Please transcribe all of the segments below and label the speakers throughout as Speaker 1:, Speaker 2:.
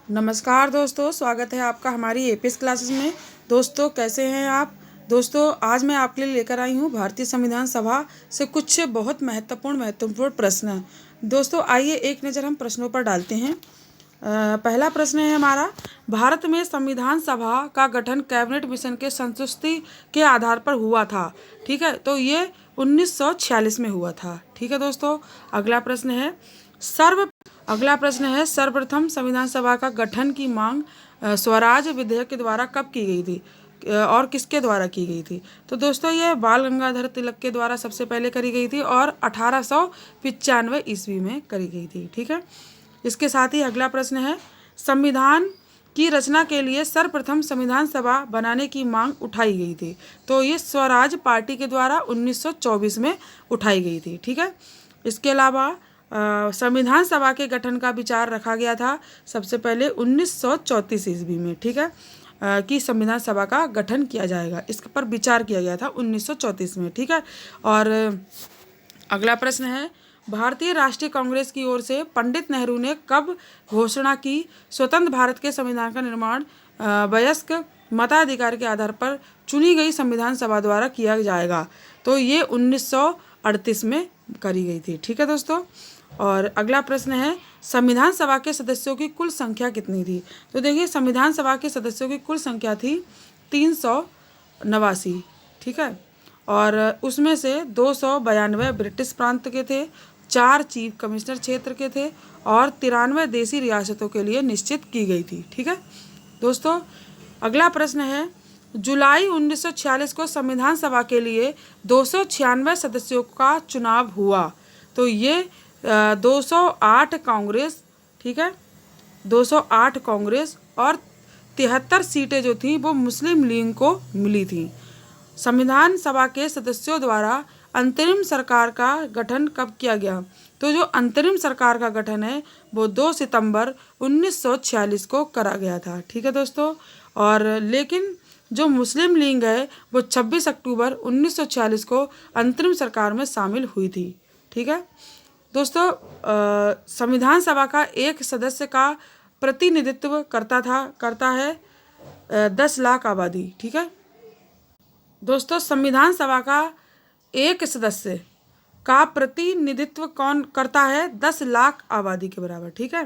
Speaker 1: नमस्कार दोस्तों, स्वागत है आपका हमारी एपीएस क्लासेस में। दोस्तों कैसे हैं आप। दोस्तों आज मैं आपके लिए लेकर आई हूँ भारतीय संविधान सभा से कुछ बहुत महत्वपूर्ण प्रश्न। दोस्तों आइए एक नज़र हम प्रश्नों पर डालते हैं। पहला प्रश्न है हमारा, भारत में संविधान सभा का गठन कैबिनेट मिशन के संतुष्टि के आधार पर हुआ था। ठीक है, तो ये 1946 में हुआ था। ठीक है दोस्तों। अगला प्रश्न है सर्वप्रथम संविधान सभा का गठन की मांग स्वराज विधेयक के द्वारा कब की गई थी और किसके द्वारा की गई थी। तो दोस्तों ये बाल गंगाधर तिलक के द्वारा सबसे पहले करी गई थी और 1895 ईस्वी में करी गई थी। ठीक है। इसके साथ ही अगला प्रश्न है, संविधान की रचना के लिए सर्वप्रथम संविधान सभा बनाने की मांग उठाई गई थी। तो ये स्वराज पार्टी के द्वारा 1924 में उठाई गई थी। ठीक है। इसके अलावा संविधान सभा के गठन का विचार रखा गया था सबसे पहले 1934 ईस्वी में। ठीक है, कि संविधान सभा का गठन किया जाएगा, इस पर विचार किया गया था 1934 में। ठीक है। और अगला प्रश्न है, भारतीय राष्ट्रीय कांग्रेस की ओर से पंडित नेहरू ने कब घोषणा की स्वतंत्र भारत के संविधान का निर्माण वयस्क मताधिकार के आधार पर चुनी गई संविधान सभा द्वारा किया जाएगा। तो ये 1938 में करी गई थी। ठीक है दोस्तों। और अगला प्रश्न है, संविधान सभा के सदस्यों की कुल संख्या कितनी थी। तो देखिए संविधान सभा के सदस्यों की कुल संख्या थी 389। ठीक है। और उसमें से 292 ब्रिटिश प्रांत के थे, 4 चीफ कमिश्नर क्षेत्र के थे और 93 देसी रियासतों के लिए निश्चित की गई थी। ठीक है दोस्तों। अगला प्रश्न है, जुलाई 1946 को संविधान सभा के लिए 296 सदस्यों का चुनाव हुआ। तो ये 208 कांग्रेस, ठीक है, 208 कांग्रेस और 73 सीटें जो थी वो मुस्लिम लीग को मिली थी। संविधान सभा के सदस्यों द्वारा अंतरिम सरकार का गठन कब किया गया। तो जो अंतरिम सरकार का गठन है वो 2 सितंबर 1946 को करा गया था। ठीक है दोस्तों। और लेकिन जो मुस्लिम लीग है वो 26 अक्टूबर 1946 को अंतरिम सरकार में शामिल हुई थी। ठीक है दोस्तों। संविधान सभा का एक सदस्य का प्रतिनिधित्व करता है 10 लाख आबादी। ठीक है दोस्तों। संविधान सभा का एक सदस्य का प्रतिनिधित्व कौन करता है, 10 लाख आबादी के बराबर। ठीक है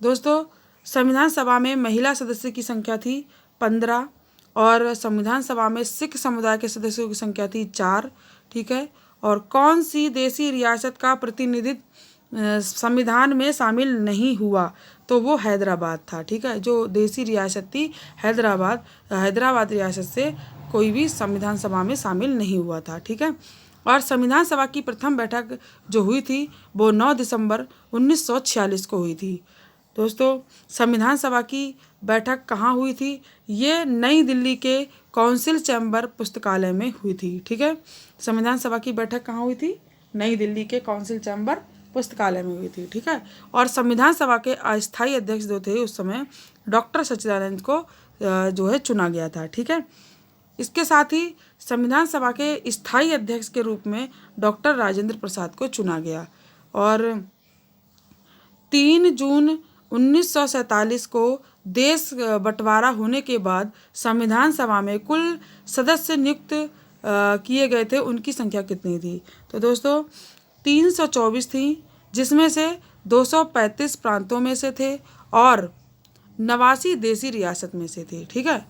Speaker 1: दोस्तों। संविधान सभा में महिला सदस्य की संख्या थी 15 और संविधान सभा में सिख समुदाय के सदस्यों की संख्या थी 4। ठीक है। और कौन सी देसी रियासत का प्रतिनिधित्व संविधान में शामिल नहीं हुआ, तो वो हैदराबाद था। ठीक है। जो देसी रियासत थी हैदराबाद रियासत से कोई भी संविधान सभा में शामिल नहीं हुआ था। ठीक है। और संविधान सभा की प्रथम बैठक जो हुई थी वो 9 दिसंबर 1946 को हुई थी। दोस्तों संविधान सभा की बैठक कहाँ हुई थी, ये नई दिल्ली के काउंसिल चैम्बर पुस्तकालय में हुई थी। ठीक है। संविधान सभा की बैठक कहाँ हुई थी, नई दिल्ली के काउंसिल चैम्बर पुस्तकालय में हुई थी। ठीक है। और संविधान सभा के अस्थायी अध्यक्ष जो थे उस समय डॉक्टर सच्चिदानंद को जो है चुना गया था। ठीक है। इसके साथ ही संविधान सभा के स्थायी अध्यक्ष के रूप में डॉक्टर राजेंद्र प्रसाद को चुना गया। और 3 जून 1947 को देश बंटवारा होने के बाद संविधान सभा में कुल सदस्य नियुक्त किए गए थे, उनकी संख्या कितनी थी। तो दोस्तों 324 थी, जिसमें से 235 प्रांतों में से थे और 89 देसी रियासत में से थे। ठीक है।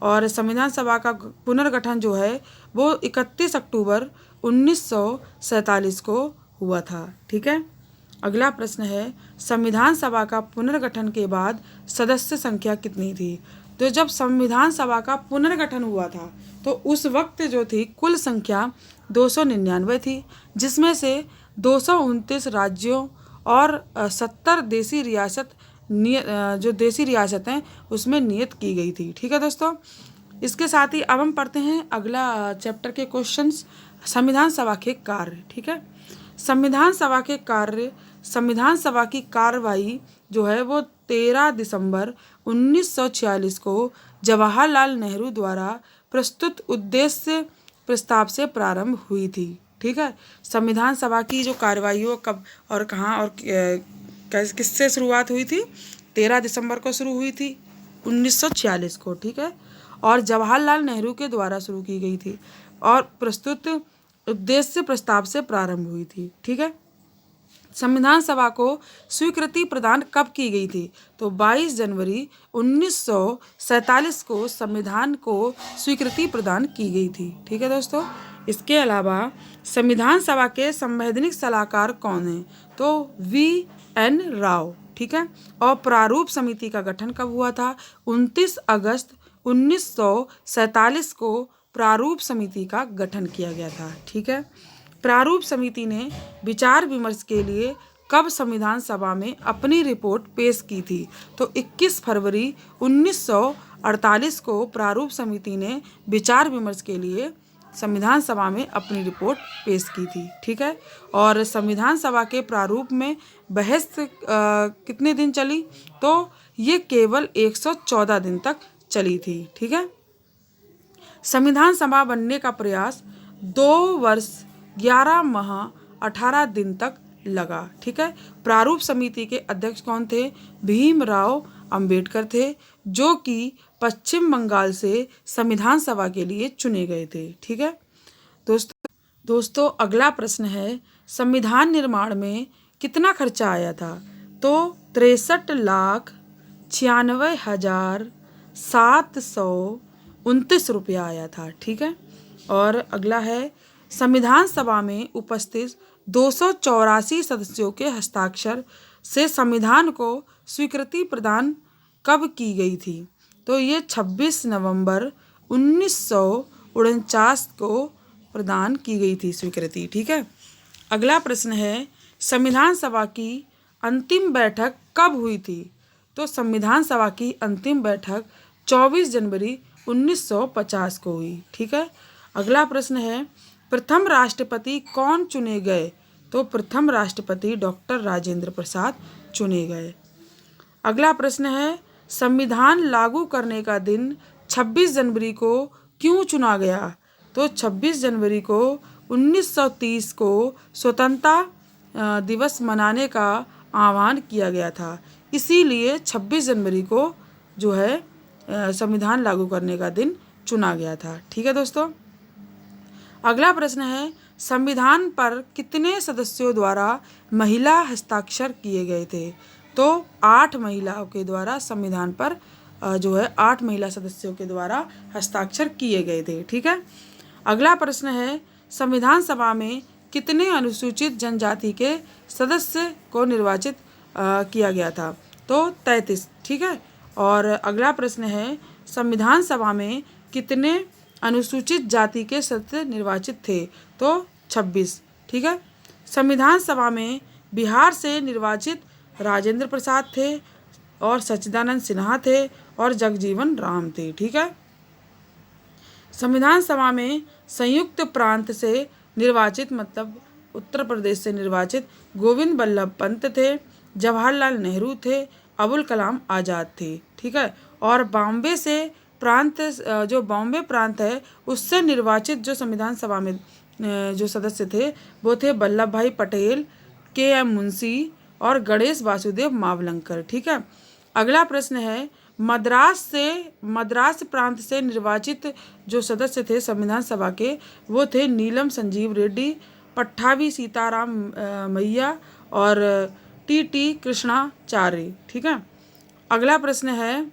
Speaker 1: और संविधान सभा का पुनर्गठन जो है वो 31 अक्टूबर 1947 को हुआ था। ठीक है। अगला प्रश्न है, संविधान सभा का पुनर्गठन के बाद सदस्य संख्या कितनी थी। तो जब संविधान सभा का पुनर्गठन हुआ था तो उस वक्त जो थी कुल संख्या 299 थी, जिसमें से 229 राज्यों और 70 देसी रियासत जो देसी रियासत हैं उसमें नियत की गई थी। ठीक है दोस्तों। इसके साथ ही अब हम पढ़ते हैं अगला चैप्टर के क्वेश्चंस, संविधान सभा के कार्य। ठीक है। संविधान सभा के कार्य, संविधान सभा की कार्रवाई जो है वो 13 दिसंबर 1946 को जवाहरलाल नेहरू द्वारा प्रस्तुत उद्देश्य प्रस्ताव से प्रारंभ हुई थी। ठीक है। संविधान सभा की जो कार्रवाई कब और कहाँ और किससे शुरुआत हुई थी, 13 दिसंबर को शुरू हुई थी 1946 को, ठीक है, और जवाहरलाल नेहरू के द्वारा शुरू की गई थी और प्रस्तुत उद्देश्य प्रस्ताव से प्रारंभ हुई थी, ठीक है। संविधान सभा को स्वीकृति प्रदान कब की गई थी? तो 22 जनवरी 1947 को संविधान को स्वीकृति प्रदान की गई थी, ठीक है दोस्तों। इसके अलावा संविधान सभा के संवैधानिक सलाहकार कौन हैं? तो V.N. राव, ठीक है। और प्रारूप समिति का गठन कब हुआ था? 29 अगस्त 1947 को प्रारूप समिति का गठन किया गया था, ठीक है। प्रारूप समिति ने विचार विमर्श के लिए कब संविधान सभा में अपनी रिपोर्ट पेश की थी? तो 21 फरवरी 1948 को प्रारूप समिति ने विचार विमर्श के लिए संविधान सभा में अपनी रिपोर्ट पेश की थी, ठीक है। और संविधान सभा के प्रारूप में बहस कितने दिन चली? तो ये केवल 114 दिन तक चली थी, ठीक है। संविधान सभा बनने का प्रयास 2 वर्ष 11 माह 18 दिन तक लगा, ठीक है। प्रारूप समिति के अध्यक्ष कौन थे? भीमराव अंबेडकर थे, जो कि पश्चिम बंगाल से संविधान सभा के लिए चुने गए थे, ठीक है। दोस्तों अगला प्रश्न है, संविधान निर्माण में कितना खर्चा आया था? तो 63,96,729 रुपया आया था, ठीक है। और अगला है, संविधान सभा में उपस्थित 284 सदस्यों के हस्ताक्षर से संविधान को स्वीकृति प्रदान कब की गई थी? तो ये 26 नवंबर 1949 को प्रदान की गई थी स्वीकृति, ठीक है। अगला प्रश्न है, संविधान सभा की अंतिम बैठक कब हुई थी? तो संविधान सभा की अंतिम बैठक 24 जनवरी 1950 को हुई, ठीक है। अगला प्रश्न है, प्रथम राष्ट्रपति कौन चुने गए? तो प्रथम राष्ट्रपति डॉक्टर राजेंद्र प्रसाद चुने गए। अगला प्रश्न है, संविधान लागू करने का दिन 26 जनवरी को क्यों चुना गया? तो 26 जनवरी को 1930 को स्वतंत्रता दिवस मनाने का आह्वान किया गया था, इसीलिए 26 जनवरी को जो है संविधान लागू करने का दिन चुना गया था, ठीक है दोस्तों। अगला प्रश्न है, संविधान पर कितने सदस्यों द्वारा महिला हस्ताक्षर किए गए थे? तो 8 महिलाओं के द्वारा संविधान पर जो है 8 महिला सदस्यों के द्वारा हस्ताक्षर किए गए थे, ठीक है। अगला प्रश्न है, संविधान सभा में कितने अनुसूचित जनजाति के सदस्य को निर्वाचित किया गया था? तो 33, ठीक है। और अगला प्रश्न है, संविधान सभा में कितने अनुसूचित जाति के सदस्य निर्वाचित थे? तो 26, ठीक है। संविधान सभा में बिहार से निर्वाचित राजेंद्र प्रसाद थे और सच्चिदानंद सिन्हा थे और जगजीवन राम थे, ठीक है। संविधान सभा में संयुक्त प्रांत से निर्वाचित मतलब उत्तर प्रदेश से निर्वाचित गोविंद बल्लभ पंत थे, जवाहरलाल नेहरू थे, अबुल कलाम आज़ाद थे, ठीक है। और बॉम्बे से प्रांत जो बॉम्बे प्रांत है उससे निर्वाचित जो संविधान सभा में जो सदस्य थे वो थे वल्लभ भाई पटेल, K.M. मुंशी और गणेश वासुदेव मावलंकर, ठीक है। अगला प्रश्न है, मद्रास प्रांत से निर्वाचित जो सदस्य थे संविधान सभा के वो थे नीलम संजीव रेड्डी, पट्टाभी सीताराम मैया और T.T. कृष्णाचार्य, ठीक है। अगला प्रश्न है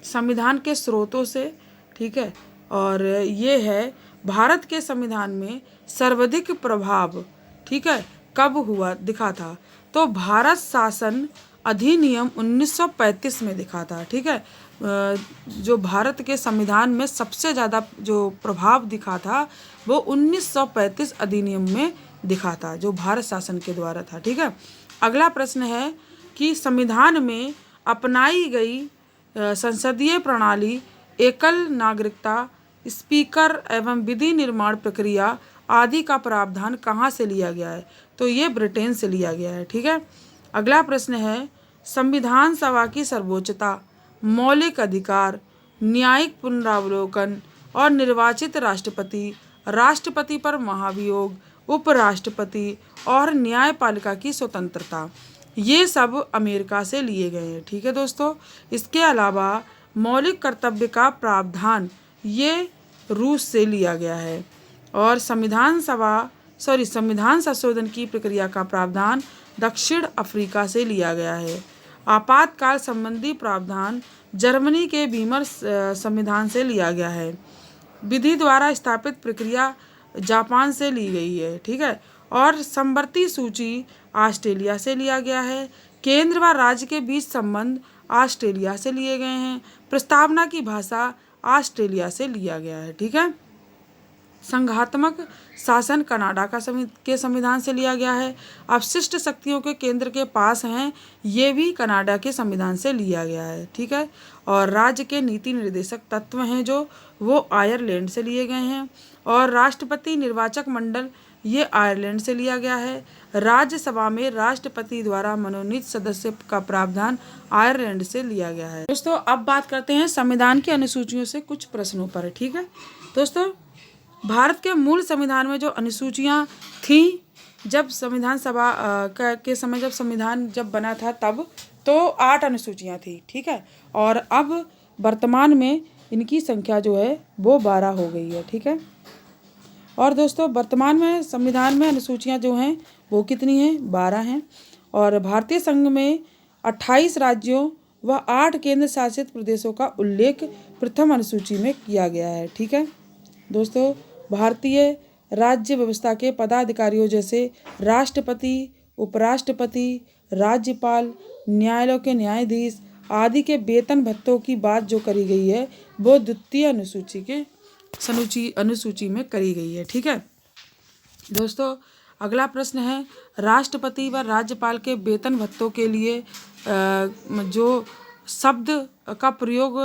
Speaker 1: संविधान के स्रोतों से, ठीक है, और ये है भारत के संविधान में सर्वाधिक प्रभाव, ठीक है, कब हुआ दिखा था? तो भारत शासन अधिनियम 1935 में दिखा था, ठीक है। जो भारत के संविधान में सबसे ज़्यादा जो प्रभाव दिखा था वो 1935 अधिनियम में दिखा था, जो भारत शासन के द्वारा था, ठीक है। अगला प्रश्न है कि संविधान में अपनाई गई संसदीय प्रणाली एकल नागरिकता, स्पीकर एवं विधि निर्माण प्रक्रिया आदि का प्रावधान कहाँ से लिया गया है? तो ये ब्रिटेन से लिया गया है, ठीक है। अगला प्रश्न है, संविधान सभा की सर्वोच्चता, मौलिक अधिकार, न्यायिक पुनरावलोकन और निर्वाचित राष्ट्रपति, राष्ट्रपति पर महाभियोग, उपराष्ट्रपति और न्यायपालिका की स्वतंत्रता, ये सब अमेरिका से लिए गए हैं। ठीक है दोस्तों। इसके अलावा मौलिक कर्तव्य का प्रावधान ये रूस से लिया गया है। और संविधान संशोधन की प्रक्रिया का प्रावधान दक्षिण अफ्रीका से लिया गया है। आपातकाल संबंधी प्रावधान जर्मनी के वीमर संविधान से लिया गया है। विधि द्वारा स्थापित प्रक्रिया जापान से ली गई है। ठीक है। और समवर्ती सूची ऑस्ट्रेलिया से लिया गया है। केंद्र व राज्य के बीच संबंध ऑस्ट्रेलिया से लिए गए हैं। प्रस्तावना की भाषा ऑस्ट्रेलिया से लिया गया है। ठीक है। संघात्मक शासन कनाडा के संविधान से लिया गया है। अवशिष्ट शक्तियों के केंद्र के पास हैं, ये भी कनाडा के संविधान से लिया गया है। ठीक है। और राज्य के नीति निर्देशक तत्व हैं जो वो आयरलैंड से लिए गए हैं। और राष्ट्रपति निर्वाचक मंडल ये आयरलैंड से लिया गया है। राज्यसभा में राष्ट्रपति द्वारा मनोनीत सदस्य का प्रावधान आयरलैंड से लिया गया है। दोस्तों अब बात करते हैं संविधान की अनुसूचियों से कुछ प्रश्नों पर। ठीक है दोस्तों। भारत के मूल संविधान में जो अनुसूचियाँ थीं जब संविधान सभा के समय जब संविधान बना था तब तो 8 अनुसूचियाँ थी। ठीक है। और अब वर्तमान में इनकी संख्या जो है वो 12 हो गई है। ठीक है। और दोस्तों वर्तमान में संविधान में अनुसूचियाँ जो हैं वो कितनी हैं? 12 हैं। और भारतीय संघ में 28 राज्यों व 8 केंद्र शासित प्रदेशों का उल्लेख प्रथम अनुसूची में किया गया है। ठीक है दोस्तों। भारतीय राज्य व्यवस्था के पदाधिकारियों जैसे राष्ट्रपति, उपराष्ट्रपति, राज्यपाल, न्यायालयों के न्यायाधीश आदि के वेतन भत्तों की बात जो करी गई है वो द्वितीय अनुसूची में करी गई है। ठीक है दोस्तों। अगला प्रश्न है राष्ट्रपति व राज्यपाल के वेतन भत्तों के लिए जो शब्द का प्रयोग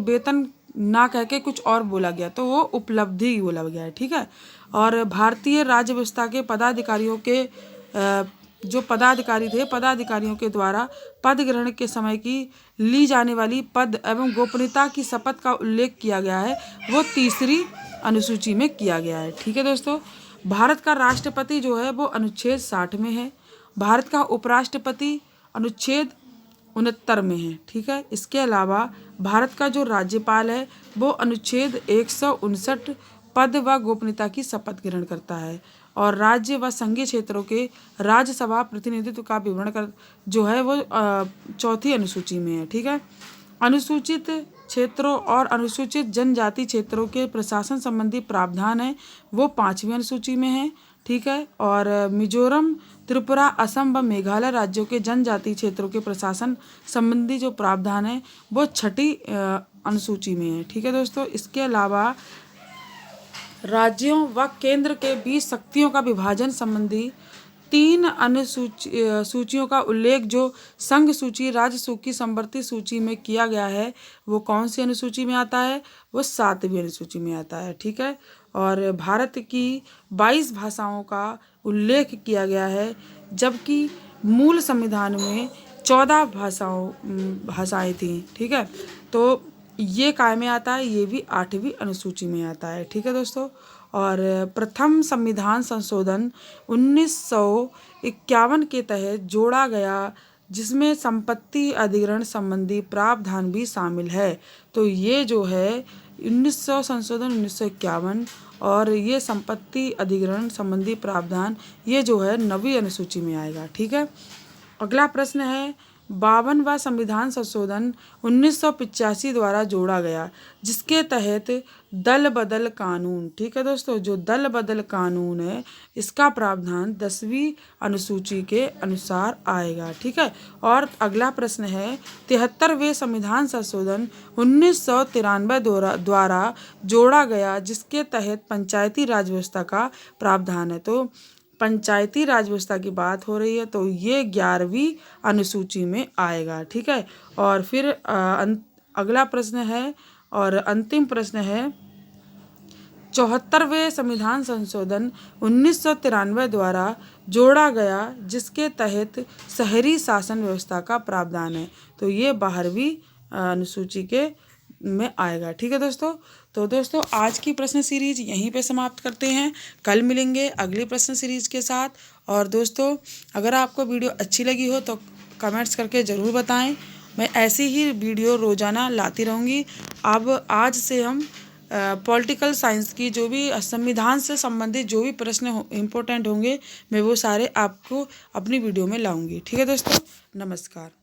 Speaker 1: वेतन ना कह के कुछ और बोला गया तो वो उपलब्धि बोला गया है। ठीक है। और भारतीय राज्य व्यवस्था के पदाधिकारियों के जो पदाधिकारियों के द्वारा पद ग्रहण के समय की ली जाने वाली पद एवं गोपनीयता की शपथ का उल्लेख किया गया है वो तीसरी अनुसूची में किया गया है। ठीक है दोस्तों। भारत का राष्ट्रपति जो है वो अनुच्छेद 60 में है। भारत का उपराष्ट्रपति अनुच्छेद 69 में है। ठीक है। इसके अलावा भारत का जो राज्यपाल है वो अनुच्छेद 159 पद व गोपनीयता की शपथ ग्रहण करता है। और राज्य व संघीय क्षेत्रों के राज्यसभा प्रतिनिधित्व का विवरण जो है वो 4थी अनुसूची में है। ठीक है। अनुसूचित क्षेत्रों और अनुसूचित जनजाति क्षेत्रों के प्रशासन संबंधी प्रावधान है वो 5वीं अनुसूची में है। ठीक है। और मिजोरम, त्रिपुरा, असम व मेघालय राज्यों के जनजाति क्षेत्रों के प्रशासन संबंधी जो प्रावधान है वो 6ठी अनुसूची में है। ठीक है दोस्तों। इसके अलावा राज्यों व केंद्र के बीच शक्तियों का विभाजन संबंधी 3 सूचियों का उल्लेख जो संघ सूची, राज्य सूची, समवर्ती सूची में किया गया है वो कौन सी अनुसूची में आता है? वो 7वीं अनुसूची में आता है। ठीक है। और भारत की 22 भाषाओं का उल्लेख किया गया है जबकि मूल संविधान में 14 भाषाएं थीं। ठीक है। तो ये काय में आता है? ये भी 8वीं अनुसूची में आता है। ठीक है दोस्तों। और प्रथम संविधान संशोधन 1951 के तहत जोड़ा गया जिसमें संपत्ति अधिग्रहण संबंधी प्रावधान भी शामिल है। तो ये जो है 1951 और ये संपत्ति अधिग्रहण संबंधी प्रावधान ये जो है 9वीं अनुसूची में आएगा। ठीक है। अगला प्रश्न है 52वां संविधान संशोधन 1985 द्वारा जोड़ा गया जिसके तहत दल बदल कानून। ठीक है दोस्तों। जो दल बदल कानून है इसका प्रावधान 10वीं अनुसूची के अनुसार आएगा। ठीक है। और अगला प्रश्न है 73वें संविधान संशोधन 1993 द्वारा जोड़ा गया जिसके तहत पंचायती राज व्यवस्था का प्रावधान है। तो पंचायती राज व्यवस्था की बात हो रही है तो ये 11वीं अनुसूची में आएगा। ठीक है। और फिर अगला प्रश्न है और अंतिम प्रश्न है 74वें संविधान संशोधन 1993 द्वारा जोड़ा गया जिसके तहत शहरी शासन व्यवस्था का प्रावधान है। तो ये 12वीं अनुसूची के में आएगा। ठीक है दोस्तों। तो दोस्तों आज की प्रश्न सीरीज यहीं पे समाप्त करते हैं। कल मिलेंगे अगली प्रश्न सीरीज के साथ। और दोस्तों, अगर आपको वीडियो अच्छी लगी हो तो कमेंट्स करके ज़रूर बताएं। मैं ऐसी ही वीडियो रोज़ाना लाती रहूँगी। अब आज से हम पॉलिटिकल साइंस की जो भी संविधान से संबंधित जो भी प्रश्न इम्पोर्टेंट होंगे, मैं वो सारे आपको अपनी वीडियो में लाऊंगी। ठीक है दोस्तों, नमस्कार।